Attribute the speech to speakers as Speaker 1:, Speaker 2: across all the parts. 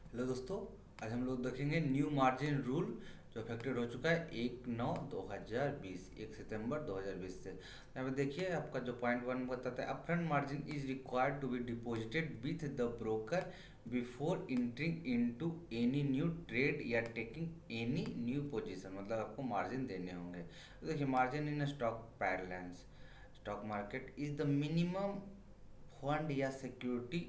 Speaker 1: Hello दोस्तों। आज हम लोग देखेंगे न्यू मार्जिन रूल जो इफेक्टेड हो चुका है 1/9/2020, 1 सितंबर 2020 से। यहाँ पे देखिए आपका जो पॉइंट वन बताता है, upfront margin is required to be deposited with the broker before entering into any new trade या टेकिंग एनी न्यू पोजीशन। मतलब आपको मार्जिन देने होंगे। तो देखिए, margin in stock parlance stock market is the minimum fund या security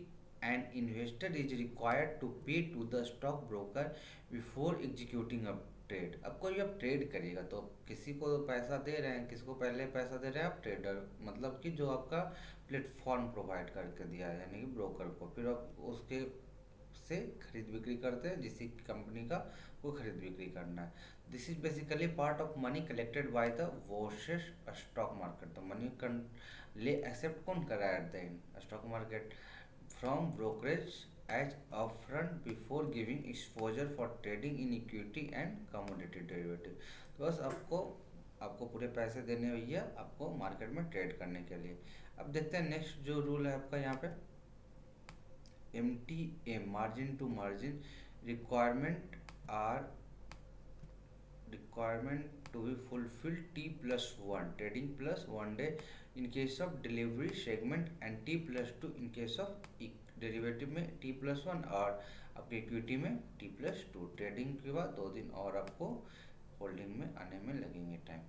Speaker 1: an investor is required to pay to the stock broker before executing a trade. अब कोई अब ट्रेड करेगा तो किसी को पैसा दे रहे हैं, किसी को पहले पैसा दे रहे हैं आप ट्रेडर, मतलब कि जो आपका प्लेटफॉर्म प्रोवाइड करके दिया है यानी कि ब्रोकर को, फिर आप उसके से खरीद बिक्री करते हैं जिस कंपनी का वो खरीद बिक्री करना है। This is basically part of money collected by the washes stock market. तो मनी ले एक्सेप्ट कौन कर रहा है at the end? Stock market from brokerage as upfront before giving exposure for trading in equity and commodity derivative. तो बस आपको आपको पूरे पैसे देने भैया आपको मार्केट में ट्रेड करने के लिए। अब देखते हैं नेक्स्ट जो रूल है आपका यहाँ पे, MTM margin to margin are requirement to be fulfilled T+1 trading plus 1 day in case of delivery segment and T+2 in case of derivative में T+1 और आपके इक्विटी में T+2। ट्रेडिंग के बाद 2 दिन और आपको होल्डिंग में आने में लगेंगे टाइम।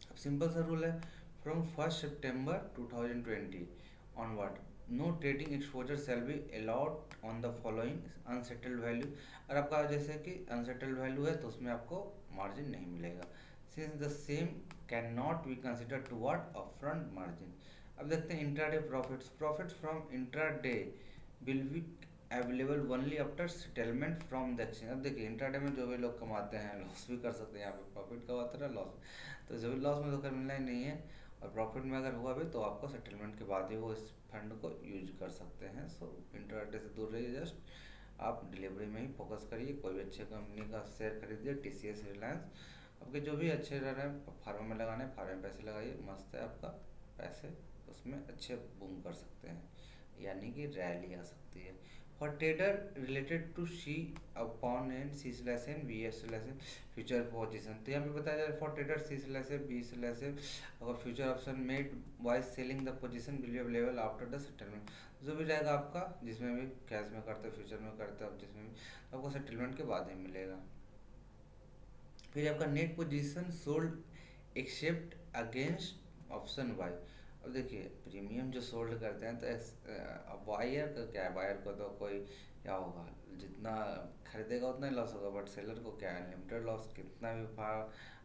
Speaker 1: अब सिंपल सा रूल है, from 1 September 2020 onward no trading exposure shall be allowed on the following unsettled value. और आपका जैसे कि अनसेटल्ड वैल्यू है तो उसमें आपको मार्जिन नहीं मिलेगा, since the same can not be consider toward upfront margin. अब देखते हैं intraday profits. Profits from intraday will be available only after settlement from the exchange. अब देखिए, इंट्राडे में जो भी लोग कमाते हैं लॉस भी कर सकते हैं, यहाँ पे प्रॉफिट कमाते हैं लॉस, तो जो भी लॉस में तो कर मिलना ही नहीं है। और प्रॉफिट में अगर हुआ भी तो आपको सेटलमेंट के बाद ही वो इस फंड को यूज कर सकते हैं। सो इंट्राडे से दूर रहिए, जस्ट आप डिलीवरी में ही फोकस करिए। कोई भी अच्छे कंपनी का शेयर खरीदिए, TCS, रिलायंस, आपके जो भी अच्छे रह रहे हैं फार्मा में लगाने, फार्मा में पैसे लगाइए, मस्त है आपका पैसे उसमें अच्छे बूम कर सकते हैं, यानी कि रैली आ सकती है। For trader related to C upon and C/N B/S/N future position. तो यहाँ पे बताया जा रहा है फॉर ट्रेडर C/N B/S अगर future option made by selling the position will be available after the settlement. जो भी रहेगा आपका, जिसमें भी कैश में करते हो, फ्यूचर में करते हो, जिसमें भी आपको सेटलमेंट के बाद ही मिलेगा। फिर आपका net position sold except against option Y. अब देखिए, प्रीमियम जो सोल्ड करते हैं तो अब बायर का क्या है, बायर को तो कोई क्या होगा, जितना खरीदेगा उतना ही लॉस होगा, बट सेलर को क्या है, लिमिटेड लॉस, कितना भी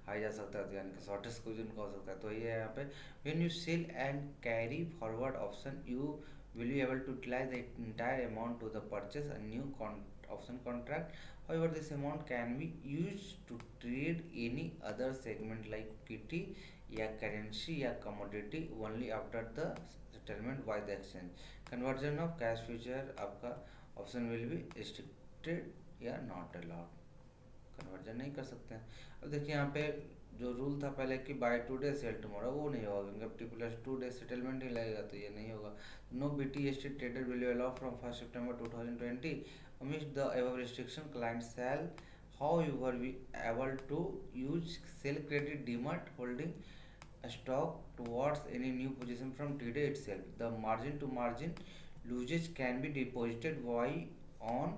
Speaker 1: हाई जा सकता है, तो यानी कि शॉर्टेस्ट कुछ उनका हो सकता है। तो ये है यहाँ पे, when you sell and carry forward option you will be able to utilize the entire amount to the purchase a new option contract. However, this amount can be used to trade any other segment like equity या currency या commodity only after the settlement by the exchange. Conversion of cash future आपका option will be restricted या not allowed, conversion नहीं कर सकते हैं। अब देखिए यहाँ पे जो रूल था पहले कि बाय टुडे सेल टुमारो, वो नहीं होगा क्योंकि अब T+2 डे सेटलमेंट ही लगेगा, तो ये नहीं होगा। No BTC trader will allow from 1 September 2020 amidst the above restriction client shall however be able to use sell credit demat holding stock towards any new position from today itself. The margin to margin losses can be deposited by on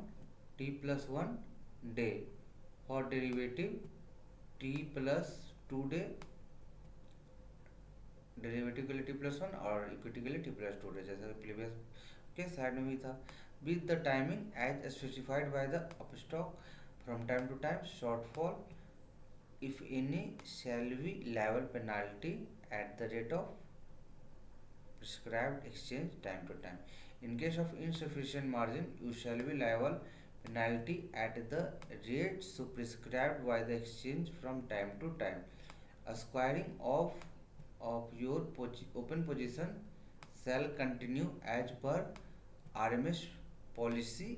Speaker 1: T+1 day for derivative, T+2 day derivative के लिए T+1 और equity के लिए T+2 day, जैसे previous के side में भी था। With the timing as specified by the Upstox from time to time shortfall if any shall be liable penalty at the rate of prescribed exchange time to time. In case of insufficient margin, you shall be liable penalty at the rate so prescribed by the exchange from time to time. A squaring of your open position shall continue as per RMS policy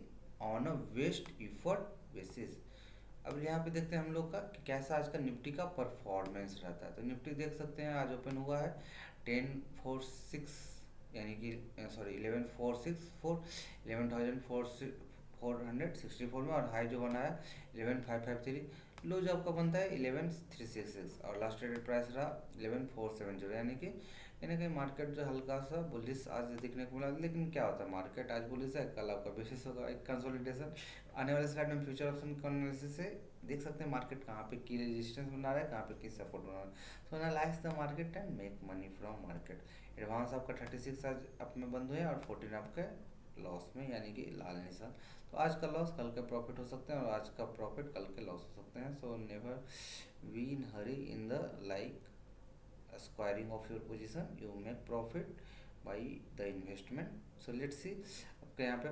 Speaker 1: on a best effort basis. अब यहाँ पे देखते हैं हम लोग का कि कैसा आज का निफ्टी का परफॉर्मेंस रहता है। तो निफ्टी देख सकते हैं आज ओपन हुआ है 1046 यानी कि सॉरी 11,464 में, और हाई जो बना है 11,553। लो जो आपका बनता है 11,366 और लास्ट ट्रेडेड प्राइस रहा 11,470, यानी कि कहीं ना कहीं मार्केट जो हल्का सा बुलिश आज देखने को मिला। लेकिन क्या होता है, मार्केट आज बुलिश है, कल आपका बेसिस होगा एक कंसोलिडेशन। आने वाले स्लाइड में फ्यूचर ऑप्शन का एनालिसिस से देख सकते हैं मार्केट कहाँ पे की रेजिस्टेंस बना रहा है, कहाँ पे की सपोर्ट बना रहा है। So analyse the market and make money from market. Advance आपका 36 आज अप में बंद हुए और 14 आपके लॉस में, यानी कि लाल निशान। तो आज का लॉस कल के प्रॉफिट हो सकते हैं और आज का प्रॉफिट कल के लॉस हो सकते हैं। So never be in Hari in the like squaring of your position, you make profit by the investment. So let's see आपके यहाँ पे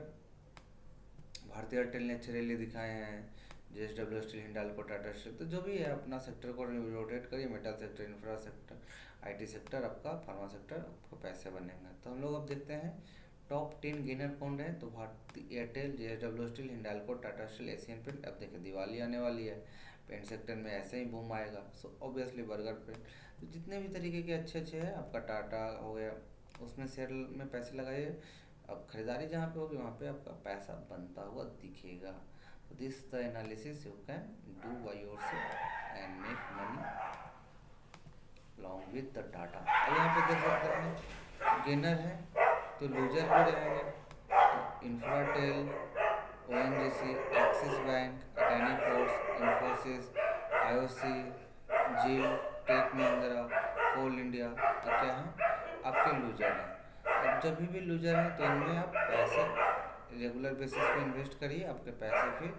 Speaker 1: भारतीय एयरटेल ने अच्छे रैली दिखाए हैं, JSW steel, Hindalco, Tata steel. तो जो भी है अपना सेक्टर को रोटेट करिए, metal sector, infra sector, IT sector, आपका फार्मा सेक्टर, आपको पैसे बनेंगे। तो हम लोग अब देखते हैं टॉप 10 गेनर कौन रहे। तो Bharti Airtel, JSW steel, Hindalco, Tata steel, Asian paint. अब देखिए दिवाली आने वाली है, पेंट सेक्टर में ऐसे ही बूम आएगा। सो ऑब्वियसली बर्गर पेंट, तो जितने भी तरीके के अच्छे अच्छे हैं, आपका टाटा हो गया, उसमें शेयर में पैसे लगाइए। अब खरीदारी जहाँ पे होगी वहाँ पे आपका पैसा बनता हुआ दिखेगा। तो this the analysis you can do by yourself and make money along with the data. अब यहाँ पे देख सकते हैं गेनर है तो लूजर भी रहेंगे। तो Infratel, ONGC, axis bank, Adani ports, Infosys, IOC, जिल, टेक महिंद्रा, कोल इंडिया, ये क्या है आपके लूजर हैं। अब जब भी लूजर हैं तो इनमें आप पैसे रेगुलर बेसिस पे इन्वेस्ट करिए, आपके पैसे फिर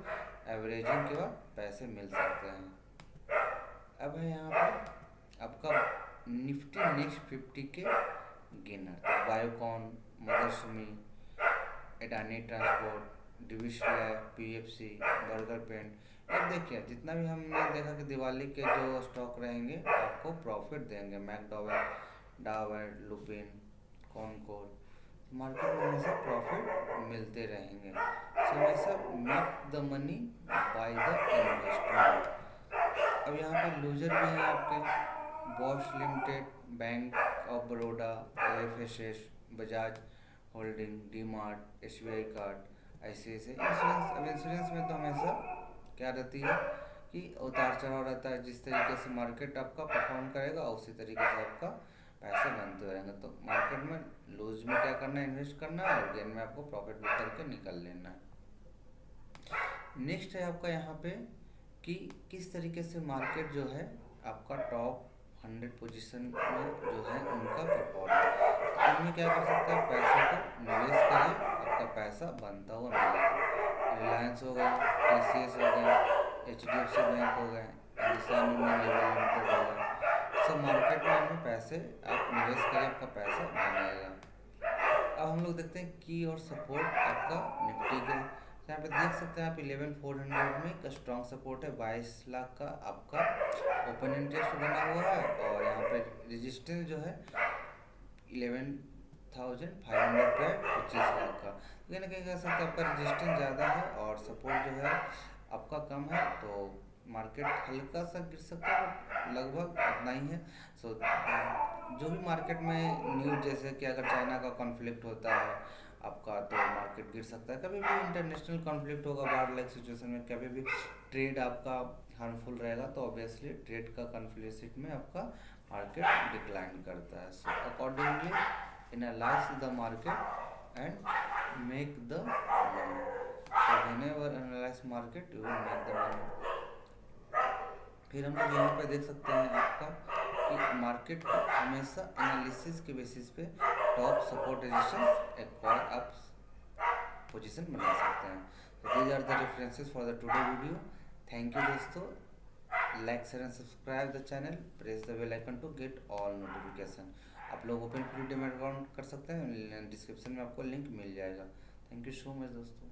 Speaker 1: एवरेजिंग के बाद पैसे मिल सकते हैं। अब है यहाँ पे आपका निफ्टी नेक्स्ट 50 के गेनर। तो Biocon, Motherson Sumi, Adani transport, Divi's lab, PFC, Berger paint. अब देखिए जितना भी हमने देखा कि दिवाली के जो स्टॉक रहेंगे आपको प्रॉफिट देंगे, McDowell, Dabur, Lupin, Concor, market में हमेशा प्रॉफिट मिलते रहेंगे। सो हमेशा make the money by the investment. अब यहाँ पे लूजर भी हैं आपके Bosch limited, bank of Baroda, IFSS, Bajaj holding, D mart, SBI card, ICICI insurance. अब इंश्योरेंस में तो हमेशा क्या रहती है कि उतार चढ़ाव रहता है, जिस तरीके से मार्केट आपका परफॉर्म करेगा उसी तरीके से आपका पैसे बनते रहेंगे। तो मार्केट में लूज में क्या करना है, इन्वेस्ट करना है, और गेन में आपको प्रॉफिट बुक करके निकल लेना है। नेक्स्ट है आपका यहाँ पे कि किस तरीके से मार्केट जो है आपका टॉप 100 पोजीशन में जो है उनका परफॉर्मेंस। इनमें क्या कर सकते हैं, पैसे को निवेश करिए, आपका पैसा बनता हुआ मिलेगा। रिलायंस हो गया, TCS हो गया, HDFC बैंक हो गए, हिंदुस्तान यूनियन लीवर लिमिटेड हो गया। सब मार्केट में इनमें पैसे आप निवेश करिए, आपका पैसा बनेगा। अब हम लोग देखते हैं की और सपोर्ट आपका निफ्टी के। यहाँ पे देख सकते हैं आप 11,400 में एक स्ट्रॉन्ग सपोर्ट है, 22 लाख का आपका ओपन इंटरेस्ट बना हुआ है, और यहाँ पे रेजिस्टेंस जो है 11,500 पे 25 लाख का। तो कहीं ना कहीं कह सकते हैं आपका रेजिस्टेंस ज़्यादा है और सपोर्ट जो है आपका कम है। तो मार्केट हल्का सा गिर सकता है बट लगभग उतना ही है। सो जो भी मार्केट में न्यूज़ जैसे कि अगर चाइना का कॉन्फ्लिक्ट होता है आपका तो मार्केट गिर सकता है। कभी भी इंटरनेशनल कॉन्फ्लिक्ट होगा, वार लाइक सिचुएशन में कभी भी ट्रेड आपका हार्मफुल रहेगा तो ऑब्वियसली ट्रेड का कॉन्फ्लिक्ट में आपका मार्केट डिक्लाइन करता है। So accordingly analyse the market and make the money. So whenever analyse market you will make the money. फिर हम लोग यहाँ पे देख सकते हैं आपका कि मार्केट को हमेशा एनालिसिस के बेसिस पे टॉप सपोर्ट रेजिस्टेंस एक्वायर आप पोजीशन बना सकते हैं। तो these are the references for the today video. Thank you दोस्तों, like share and subscribe the channel, press the bell icon to get all notification. आप लोग ओपन फ्री डेमो अकाउंट कर सकते हैं, डिस्क्रिप्शन में आपको लिंक मिल जाएगा। थैंक यू सो मच दोस्तों।